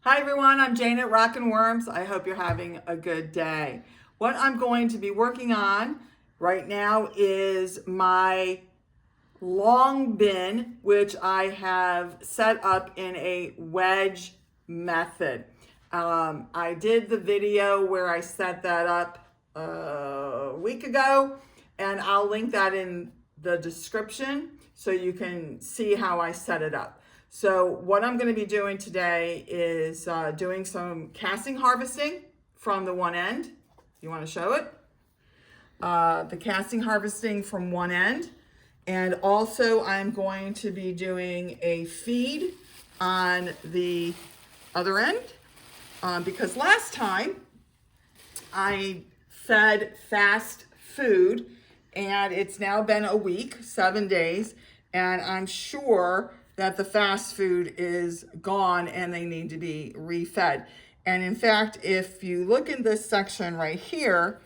Hi everyone, I'm Jane at Rockin' Worms. I hope you're having a good day. What I'm going to be working on right now is my long bin, which I have set up in a wedge method. I did the video where I set that up a week ago, and I'll link that in the description so you can see how I set it up. So what I'm going to be doing today is doing some casting harvesting from the one end. You want to show it? The casting harvesting from one end. And also I'm going to be doing a feed on the other end because last time I fed fast food and it's now been a week, 7 days, and I'm sure that the fast food is gone and they need to be refed. And in fact, if you look in this section right here,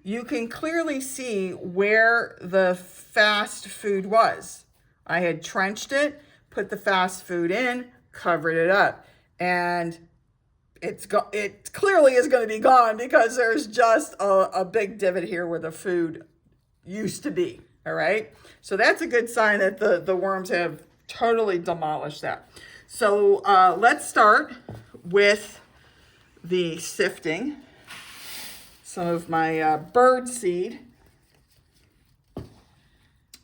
you can clearly see where the fast food was. I had trenched it, put the fast food in, covered it up, and it clearly is going to be gone because there's just a big divot here where the food used to be. All right, so that's a good sign that the worms have totally demolished that. So let's start with the sifting. Some of my bird seed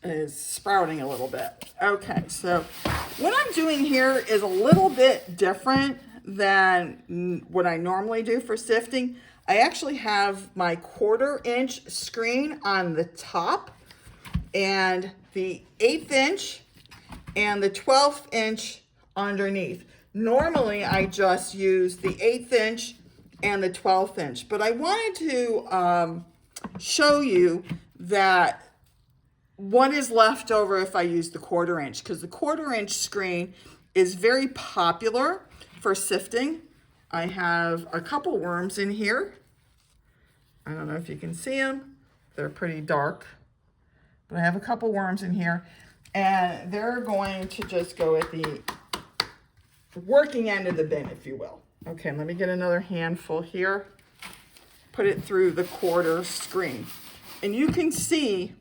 is sprouting a little bit. Okay, so what I'm doing here is a little bit different than what I normally do for sifting. I actually have my 1/4-inch screen on the top and the 1/8 inch and the 12th inch underneath. Normally I just use the 1/8 inch and the 12th inch, but I wanted to show you that what is left over if I use the 1/4 inch, because the 1/4 inch screen is very popular for sifting. I have a couple worms in here. I don't know if you can see them. They're pretty dark, but I have a couple worms in here, and they're going to just go at the working end of the bin, if you will. Okay, let me get another handful here. Put it through the 1/4 screen. And you can see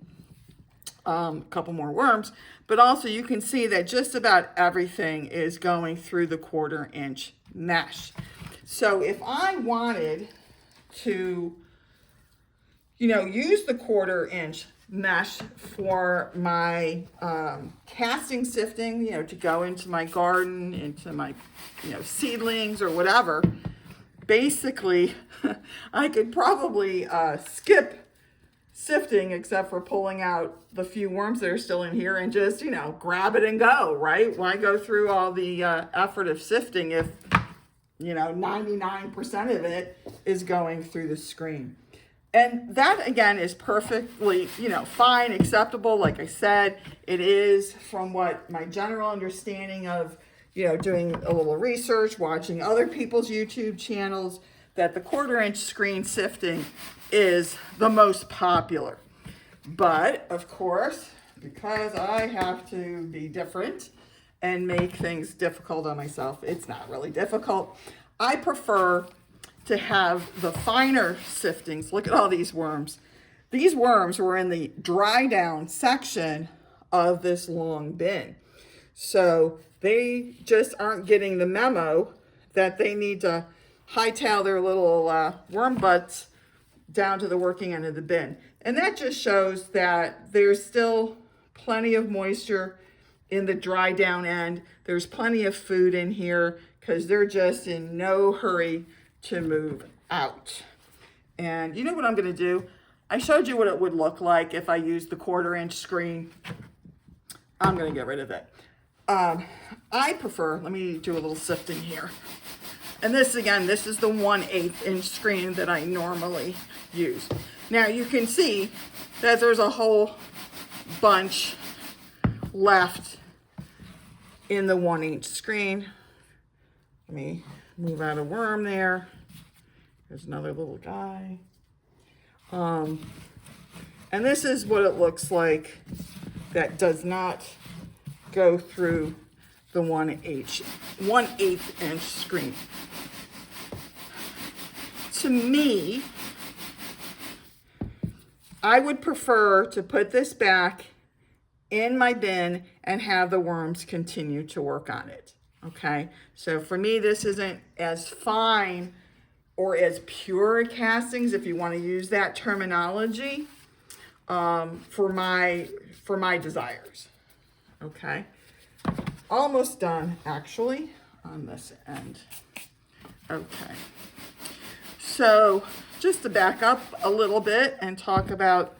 a couple more worms, but also you can see that just about everything is going through the 1/4 inch mesh. So if I wanted to, use the 1/4 inch mesh for my casting sifting, to go into my garden, into my, seedlings or whatever, basically I could probably skip sifting except for pulling out the few worms that are still in here and just, grab it and go, right? Why go through all the effort of sifting if, 99% of it is going through the screen? And that, again, is perfectly, fine, acceptable. Like I said, it is from what my general understanding of, doing a little research, watching other people's YouTube channels, that the 1/4 inch screen sifting is the most popular. But, of course, because I have to be different and make things difficult on myself, it's not really difficult. I prefer to have the finer siftings. Look at all these worms. These worms were in the dry down section of this long bin. So they just aren't getting the memo that they need to hightail their little worm butts down to the working end of the bin. And that just shows that there's still plenty of moisture in the dry down end. There's plenty of food in here because they're just in no hurry to move out. And you know what I'm going to do? I showed you what it would look like if I used the 1/4 inch screen. I'm going to get rid of it. I prefer, let me do a little sifting here. And this, again, this is the 1/8 inch screen that I normally use. Now you can see that there's a whole bunch left in the 1/8 screen. Let me move out a worm there. There's another little guy. And this is what it looks like that does not go through the 1/8 inch screen. To me, I would prefer to put this back in my bin and have the worms continue to work on it. Okay, so for me, this isn't as fine or as pure castings, if you want to use that terminology, for my desires. Okay, almost done actually on this end. Okay, so just to back up a little bit and talk about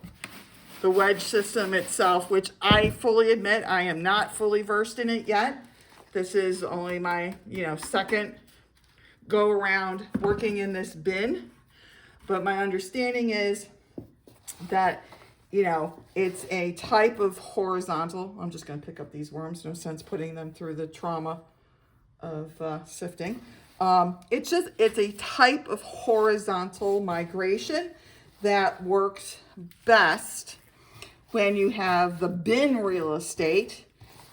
the wedge system itself, which I fully admit I am not fully versed in it yet. This is only my, second go around working in this bin. But my understanding is that, it's a type of horizontal. I'm just going to pick up these worms. No sense putting them through the trauma of sifting. It's a type of horizontal migration that works best when you have the bin real estate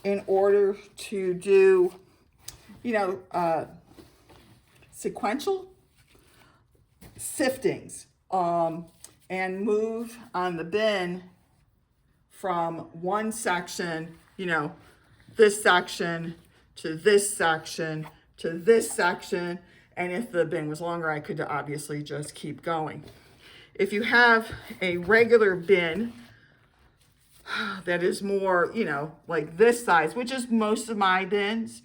in order to do, sequential siftings, and move on the bin from one section, this section to this section to this section. And if the bin was longer, I could obviously just keep going. If you have a regular bin that is more, like this size, which is most of my bins,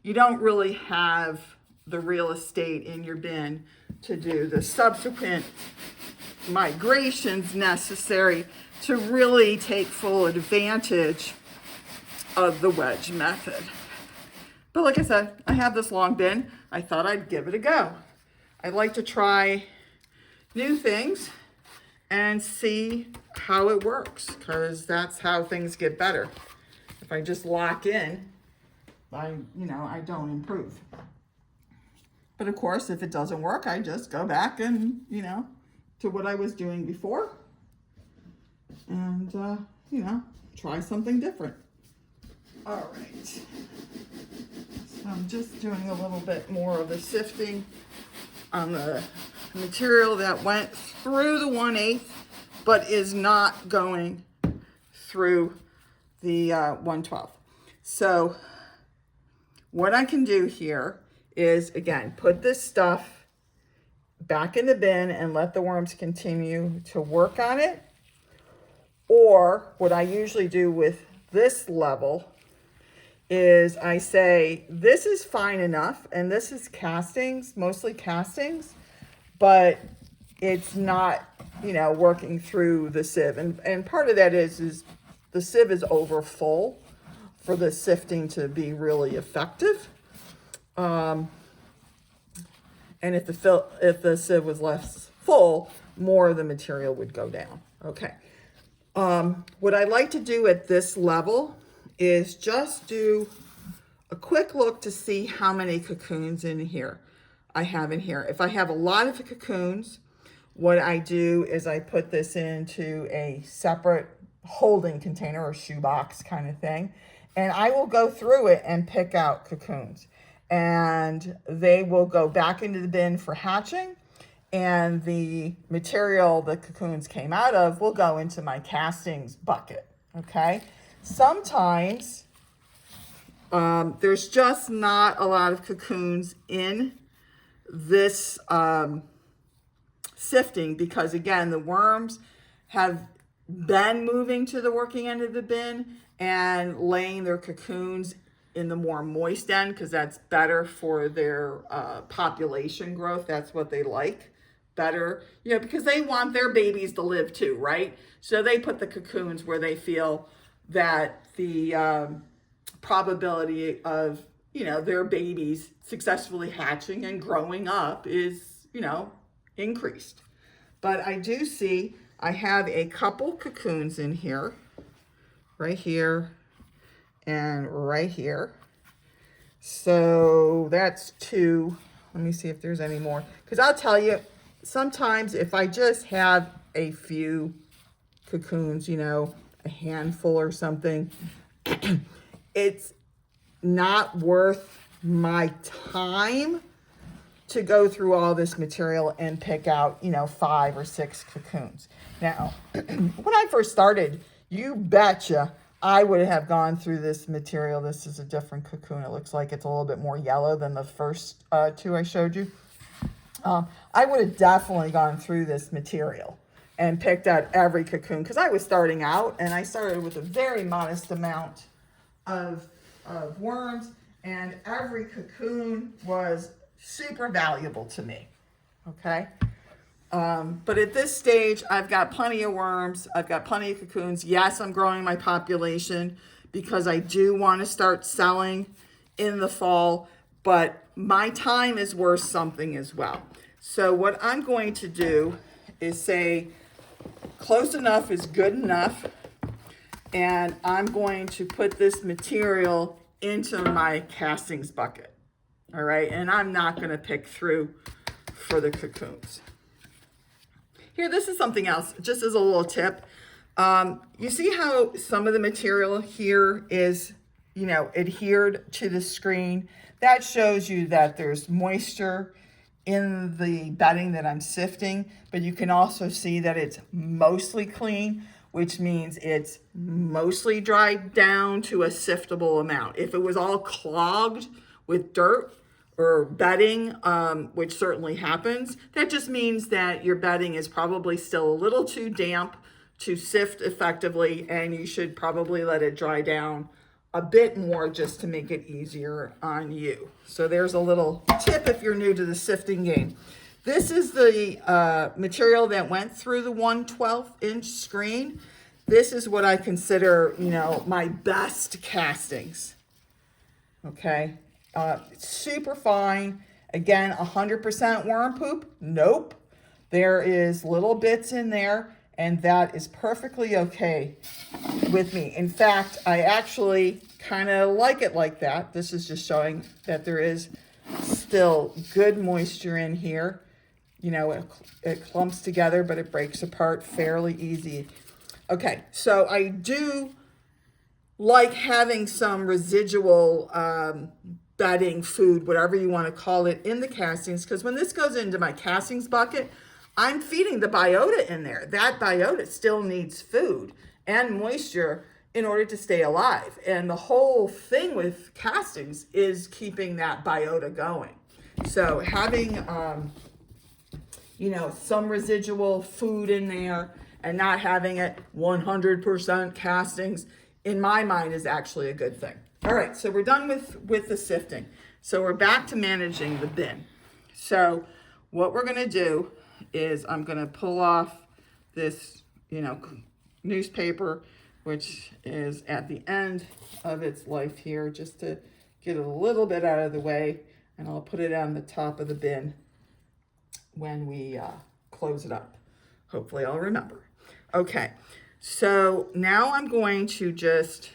you don't really have the real estate in your bin to do the subsequent migrations necessary to really take full advantage of the wedge method. But like I said, I have this long bin. I thought I'd give it a go. I like to try new things and see how it works, because that's how things get better. If I just lock in, I don't improve. But of course, if it doesn't work, I just go back and, to what I was doing before and, try something different. All right. So I'm just doing a little bit more of the sifting on the material that went through the 1/8, but is not going through the 1/12. So what I can do here is, again, put this stuff back in the bin and let the worms continue to work on it. Or what I usually do with this level is I say, this is fine enough, and this is castings, mostly castings, but it's not, working through the sieve. And part of that is the sieve is over full for the sifting to be really effective. And if the sieve was less full, more of the material would go down. Okay. What I like to do at this level is just do a quick look to see how many cocoons I have in here. If I have a lot of cocoons, what I do is I put this into a separate holding container or shoebox kind of thing, and I will go through it and pick out cocoons. And they will go back into the bin for hatching, and the material the cocoons came out of will go into my castings bucket, okay? Sometimes there's just not a lot of cocoons in this sifting because, again, the worms have been moving to the working end of the bin and laying their cocoons in the more moist end because that's better for their population growth. That's what they like better, because they want their babies to live too, right? So they put the cocoons where they feel that the probability of, their babies successfully hatching and growing up is, increased. But I do see I have a couple cocoons in here, right here and right here. So that's 2. Let me see if there's any more. Because I'll tell you, sometimes if I just have a few cocoons, a handful or something, it's not worth my time to go through all this material and pick out, 5 or 6 cocoons. Now, when I first started, you betcha I would have gone through this material. This is a different cocoon. It looks like it's a little bit more yellow than the first 2 I showed you. I would have definitely gone through this material and picked out every cocoon because I was starting out and I started with a very modest amount of worms, and every cocoon was super valuable to me. Okay. But at this stage, I've got plenty of worms. I've got plenty of cocoons. Yes, I'm growing my population because I do want to start selling in the fall, but my time is worth something as well. So what I'm going to do is say close enough is good enough, and I'm going to put this material into my castings bucket. All right, and I'm not going to pick through for the cocoons. Here, this is something else, just as a little tip. You see how some of the material here is, adhered to the screen? That shows you that there's moisture in the bedding that I'm sifting, but you can also see that it's mostly clean, which means it's mostly dried down to a siftable amount. If it was all clogged with dirt or bedding, which certainly happens, that just means that your bedding is probably still a little too damp to sift effectively, and you should probably let it dry down a bit more just to make it easier on you. So there's a little tip if you're new to the sifting game. This is the material that went through the 1/12" screen. This is what I consider, my best castings. Okay. Super fine. Again, 100% worm poop? Nope. There is little bits in there, and that is perfectly okay with me. In fact, I actually kind of like it like that. This is just showing that there is still good moisture in here. It clumps together, but it breaks apart fairly easy. Okay, so I do like having some residual bedding, food, whatever you want to call it, in the castings, because when this goes into my castings bucket, I'm feeding the biota in there. That biota still needs food and moisture in order to stay alive. And the whole thing with castings is keeping that biota going. So having, some residual food in there and not having it 100% castings, in my mind, is actually a good thing. All right, so we're done with the sifting. So we're back to managing the bin. So what we're gonna do is I'm gonna pull off this, newspaper, which is at the end of its life here, just to get it a little bit out of the way, and I'll put it on the top of the bin when we close it up. Hopefully I'll remember. Okay, so now I'm going to just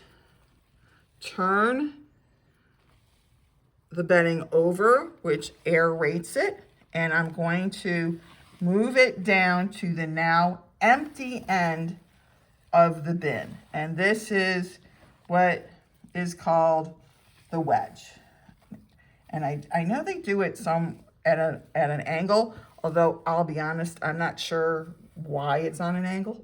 turn the bedding over, which aerates it, and I'm going to move it down to the now empty end of the bin. And this is what is called the wedge. And I know they do it some at an angle, although I'll be honest, I'm not sure why it's on an angle.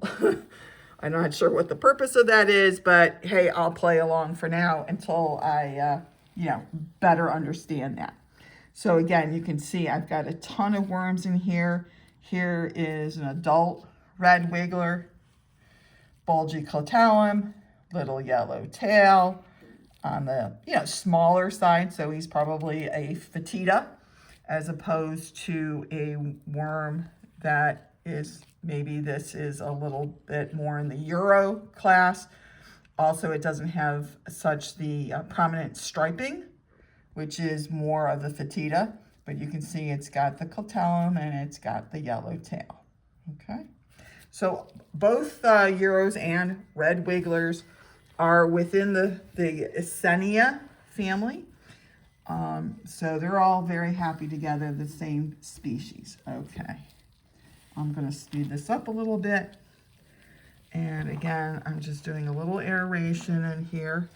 I'm not sure what the purpose of that is, but hey, I'll play along for now until I, better understand that. So again, you can see I've got a ton of worms in here. Here is an adult red wiggler, bulgy clitellum, little yellow tail on the, smaller side. So he's probably a fetida as opposed to a worm that is, maybe this is a little bit more in the Euro class. Also, it doesn't have such the prominent striping, which is more of the fetida, but you can see it's got the clitellum and it's got the yellow tail, okay? So both Euros and red wigglers are within the Eisenia family. So they're all very happy together, the same species. Okay, I'm gonna speed this up a little bit. And again, I'm just doing a little aeration in here.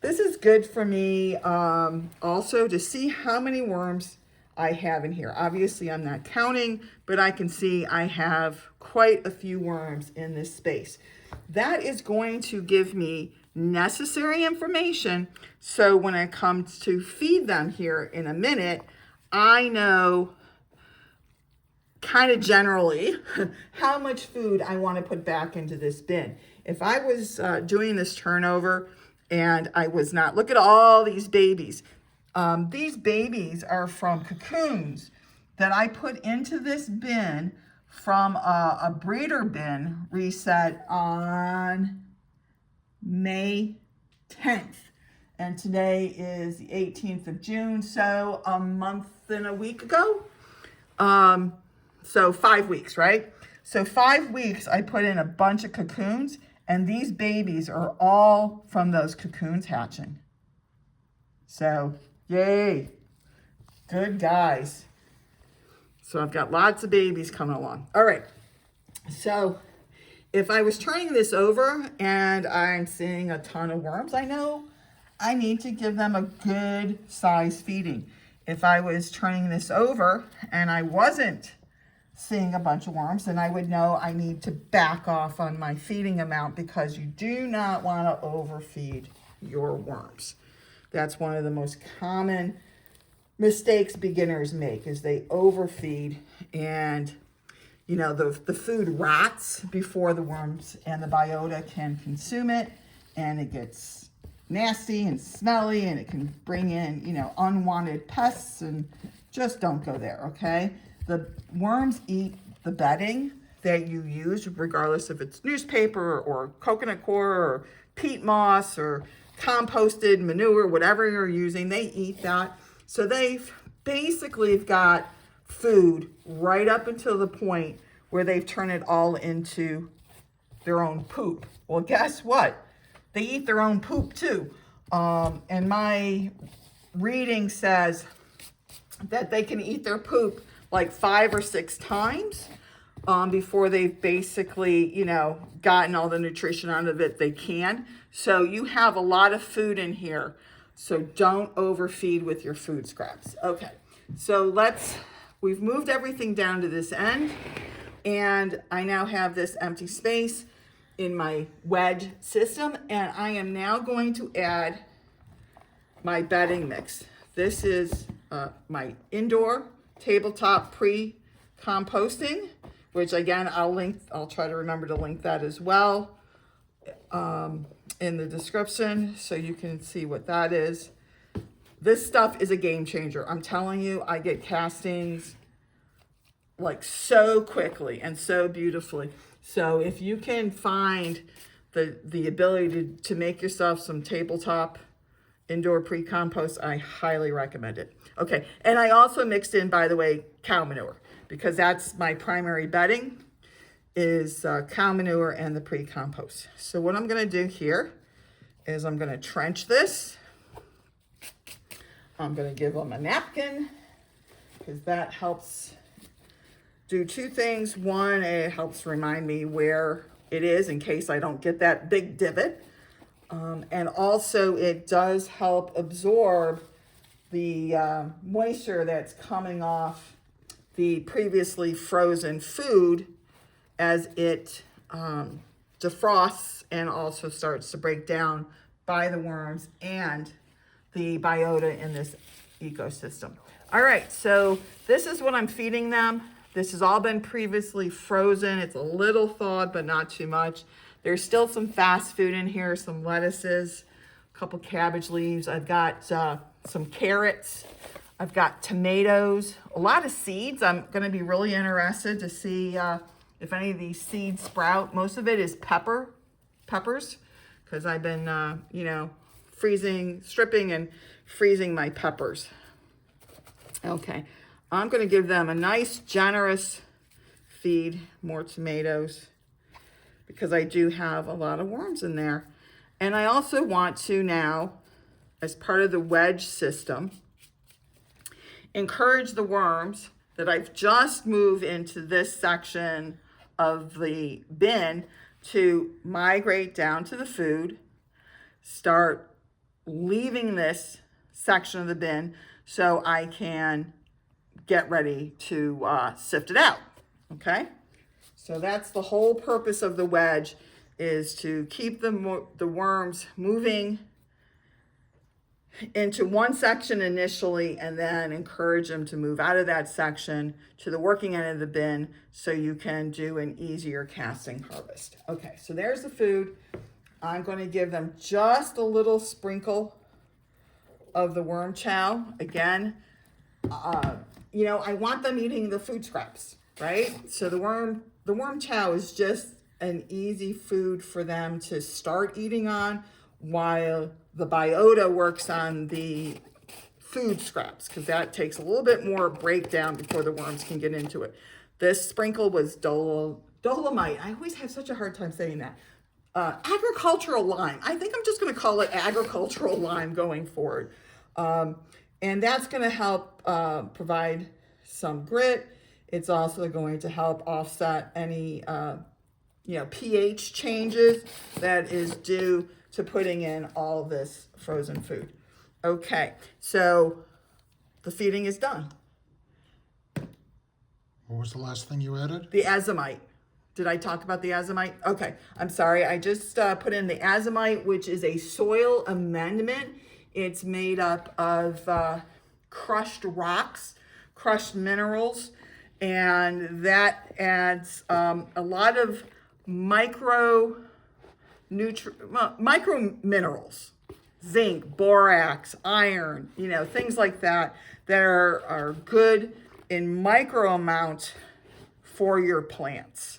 This is good for me also to see how many worms I have in here. Obviously, I'm not counting, but I can see I have quite a few worms in this space. That is going to give me necessary information, so when it comes to feed them here in a minute, I know kind of generally how much food I want to put back into this bin. If I was doing this turnover and I was not, look at all these babies. These babies are from cocoons that I put into this bin from a breeder bin reset on May 10th. And today is the 18th of June, so a month and a week ago. So 5 weeks, right? So 5 weeks, I put in a bunch of cocoons, and these babies are all from those cocoons hatching. So, yay. Good guys. So I've got lots of babies coming along. All right. So if I was turning this over and I'm seeing a ton of worms, I know I need to give them a good size feeding. If I was turning this over and I wasn't seeing a bunch of worms, then I would know I need to back off on my feeding amount, because you do not want to overfeed your worms. That's one of the most common mistakes beginners make, is they overfeed, and you know, the food rots before the worms and the biota can consume it, and it gets nasty and smelly, and it can bring in, you know, unwanted pests, and just don't go there, okay? The worms eat the bedding that you use, regardless if it's newspaper or coconut coir or peat moss or composted manure, whatever you're using, they eat that. So they've basically got food right up until the point where they've turned it all into their own poop. Well, guess what? They eat their own poop too. And my reading says that they can eat their poop like 5 or 6 times before they've basically, you know, gotten all the nutrition out of it they can. So you have a lot of food in here. So don't overfeed with your food scraps. Okay, so we've moved everything down to this end, and I now have this empty space in my wedge system, and I am now going to add my bedding mix. This is my indoor tabletop pre-composting, which again, I'll try to remember to link that as well in the description, so you can see what that is. This stuff is a game changer. I'm telling you, I get castings like so quickly and so beautifully. So if you can find the ability to make yourself some tabletop indoor pre-compost, I highly recommend it. Okay, and I also mixed in, by the way, cow manure, because that's my primary bedding, is cow manure and the pre-compost. So what I'm gonna do here is I'm gonna trench this. I'm gonna give them a napkin, because that helps do 2 things. One, it helps remind me where it is in case I don't get that big divot. And also it does help absorb the moisture that's coming off the previously frozen food as it defrosts and also starts to break down by the worms and the biota in this ecosystem. All right, so this is what I'm feeding them. This has all been previously frozen. It's a little thawed, but not too much. There's still some fast food in here, some lettuces, a couple cabbage leaves. I've got some carrots. I've got tomatoes, a lot of seeds. I'm gonna be really interested to see if any of these seeds sprout. Most of it is peppers, because I've been, you know, stripping and freezing my peppers. Okay, I'm gonna give them a nice generous feed, more tomatoes, because I do have a lot of worms in there. And I also want to now, as part of the wedge system, encourage the worms that I've just moved into this section of the bin to migrate down to the food, start leaving this section of the bin so I can get ready to sift it out, okay? So that's the whole purpose of the wedge, is to keep the worms moving into one section initially and then encourage them to move out of that section to the working end of the bin so you can do an easier casting harvest. Okay, so there's the food. I'm going to give them just a little sprinkle of the worm chow. Again, you know, I want them eating the food scraps, right? So the worm chow is just an easy food for them to start eating on, while the biota works on the food scraps, because that takes a little bit more breakdown before the worms can get into it. This sprinkle was dolomite. I always have such a hard time saying that. Agricultural lime. I think I'm just going to call it agricultural lime going forward. And that's going to help provide some grit. It's also going to help offset any pH changes that is due to putting in all this frozen food. Okay, so the feeding is done. What was the last thing you added? The azomite. Did I talk about the azomite? Okay, I'm sorry. I just put in the azomite, which is a soil amendment. It's made up of crushed rocks, crushed minerals, and that adds a lot of micro minerals, zinc, borax, iron, things like that are good in micro amount for your plants.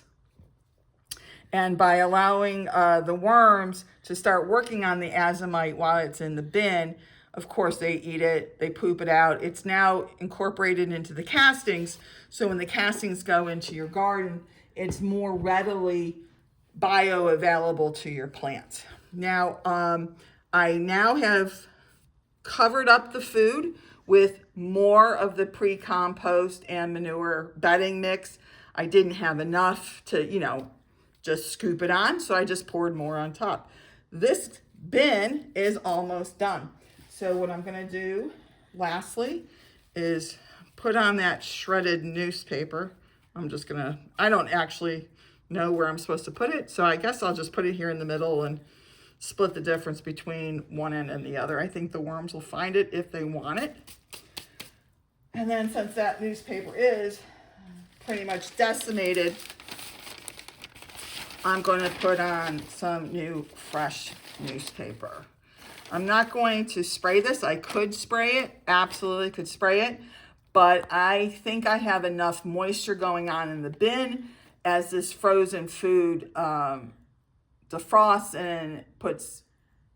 And by allowing the worms to start working on the azomite while it's in the bin, of course they eat it, they poop it out. It's now incorporated into the castings, so when the castings go into your garden, it's more readily bioavailable to your plants. Now, I now have covered up the food with more of the pre-compost and manure bedding mix. I didn't have enough to, just scoop it on, so I just poured more on top. This bin is almost done. So what I'm gonna do lastly is put on that shredded newspaper. I don't actually know where I'm supposed to put it, so I guess I'll just put it here in the middle and split the difference between one end and the other. I think the worms will find it if they want it. And then since that newspaper is pretty much decimated, I'm going to put on some new fresh newspaper. I'm not going to spray this. I could spray it, absolutely could spray it, but I think I have enough moisture going on in the bin as this frozen food defrosts and puts,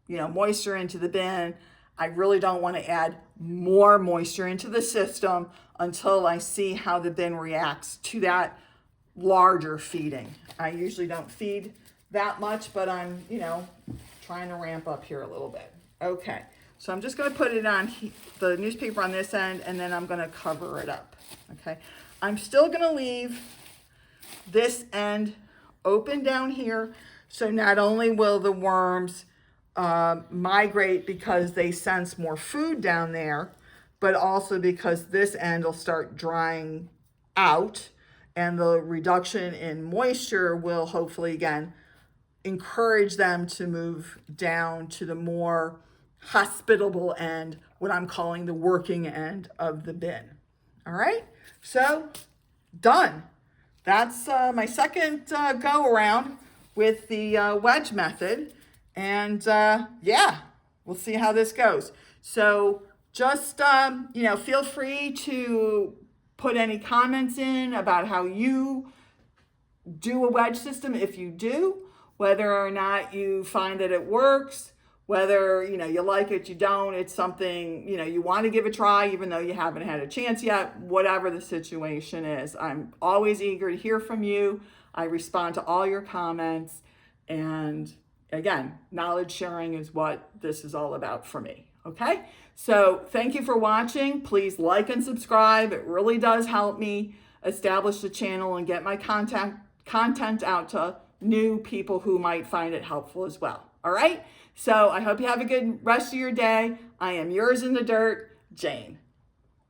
moisture into the bin. I really don't want to add more moisture into the system until I see how the bin reacts to that larger feeding. I usually don't feed that much, but I'm, trying to ramp up here a little bit. Okay, so I'm just going to put it on the newspaper on this end, and then I'm going to cover it up. Okay, I'm still going to leave this end open down here, so not only will the worms migrate because they sense more food down there, but also because this end will start drying out, and the reduction in moisture will hopefully, again, encourage them to move down to the more hospitable end, what I'm calling the working end of the bin. All right, so done. That's my second go around with the wedge method. And yeah, we'll see how this goes. So just, feel free to put any comments in about how you do a wedge system if you do, whether or not you find that it works, whether, you like it, you don't, it's something, you want to give a try, even though you haven't had a chance yet, whatever the situation is. I'm always eager to hear from you. I respond to all your comments. And again, knowledge sharing is what this is all about for me. Okay, so thank you for watching. Please like and subscribe. It really does help me establish the channel and get my content out to new people who might find it helpful as well. All right? So I hope you have a good rest of your day. I am yours in the dirt, Jane.